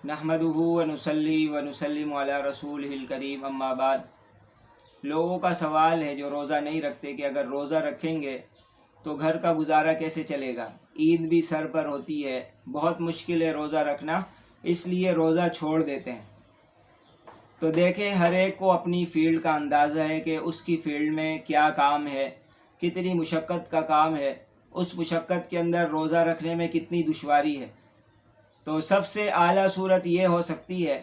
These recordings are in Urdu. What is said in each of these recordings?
نحمدہ ونصلی ونسلم علی رسولہ الکریم، اما بعد۔ لوگوں کا سوال ہے جو روزہ نہیں رکھتے کہ اگر روزہ رکھیں گے تو گھر کا گزارا کیسے چلے گا، عید بھی سر پر ہوتی ہے، بہت مشکل ہے روزہ رکھنا، اس لیے روزہ چھوڑ دیتے ہیں۔ تو دیکھیں، ہر ایک کو اپنی فیلڈ کا اندازہ ہے کہ اس کی فیلڈ میں کیا کام ہے، کتنی مشقت کا کام ہے، اس مشقت کے اندر روزہ رکھنے میں کتنی دشواری ہے۔ تو سب سے اعلیٰ صورت یہ ہو سکتی ہے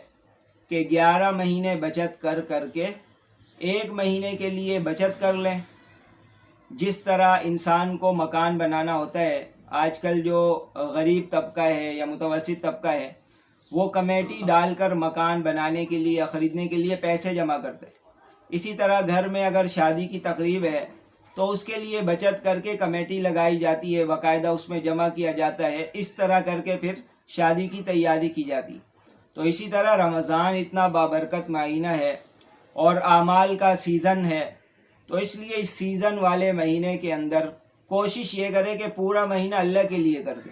کہ 11 مہینے بچت کر کے 1 مہینے کے لیے بچت کر لیں۔ جس طرح انسان کو مکان بنانا ہوتا ہے، آج کل جو غریب طبقہ ہے یا متوسط طبقہ ہے وہ کمیٹی ڈال کر مکان بنانے کے لیے یا خریدنے کے لیے پیسے جمع کرتے ہیں۔ اسی طرح گھر میں اگر شادی کی تقریب ہے تو اس کے لیے بچت کر کے کمیٹی لگائی جاتی ہے، باقاعدہ اس میں جمع کیا جاتا ہے، اس طرح کر کے پھر شادی کی تیاری کی جاتی۔ تو اسی طرح رمضان اتنا بابرکت مہینہ ہے اور اعمال کا سیزن ہے، تو اس لیے اس سیزن والے مہینے کے اندر کوشش یہ کرے کہ پورا مہینہ اللہ کے لیے کر دے۔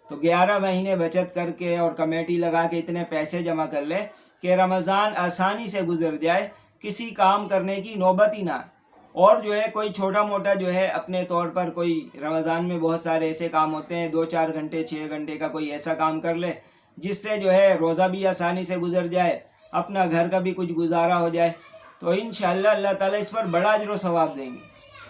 تو 11 مہینے بچت کر کے اور کمیٹی لگا کے اتنے پیسے جمع کر لے کہ رمضان آسانی سے گزر جائے، کسی کام کرنے کی نوبت ہی نہ آئے۔ اور جو ہے کوئی چھوٹا موٹا جو ہے اپنے طور پر کوئی رمضان میں بہت سارے ایسے کام ہوتے ہیں، 2-4 گھنٹے 6 گھنٹے کا کوئی ایسا کام کر لے جس سے جو ہے روزہ بھی آسانی سے گزر جائے، اپنا گھر کا بھی کچھ گزارا ہو جائے، تو انشاءاللہ اللہ تعالیٰ اس پر بڑا اجر و ثواب دیں گے۔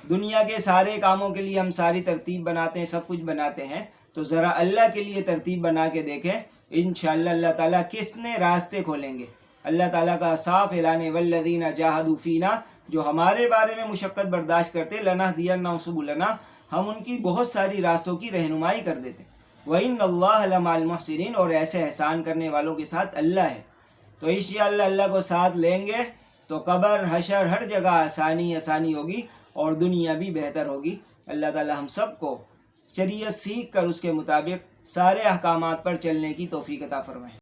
دنیا کے سارے کاموں کے لیے ہم ساری ترتیب بناتے ہیں، سب کچھ بناتے ہیں، تو ذرا اللہ کے لیے ترتیب بنا کے دیکھیں، انشاءاللہ اللہ تعالیٰ کتنے راستے کھولیں گے۔ اللہ تعالیٰ کا صاف اعلان ہے، والذین جاہدوا فینا، جو ہمارے بارے میں مشقت برداشت کرتے، لنہدینہم سبلنا، ہم ان کی بہت ساری راستوں کی رہنمائی کر دیتے۔ وَإِنَّ اللَّهَ لَمَعَ الْمُحْسِنِينَ، اور ایسے احسان کرنے والوں کے ساتھ اللہ ہے۔ تو انشاءاللہ اللہ کو ساتھ لیں گے تو قبر حشر ہر جگہ آسانی ہوگی اور دنیا بھی بہتر ہوگی۔ اللہ تعالی ہم سب کو شریعت سیکھ کر اس کے مطابق سارے احکامات پر چلنے کی توفیق عطا فرمائے۔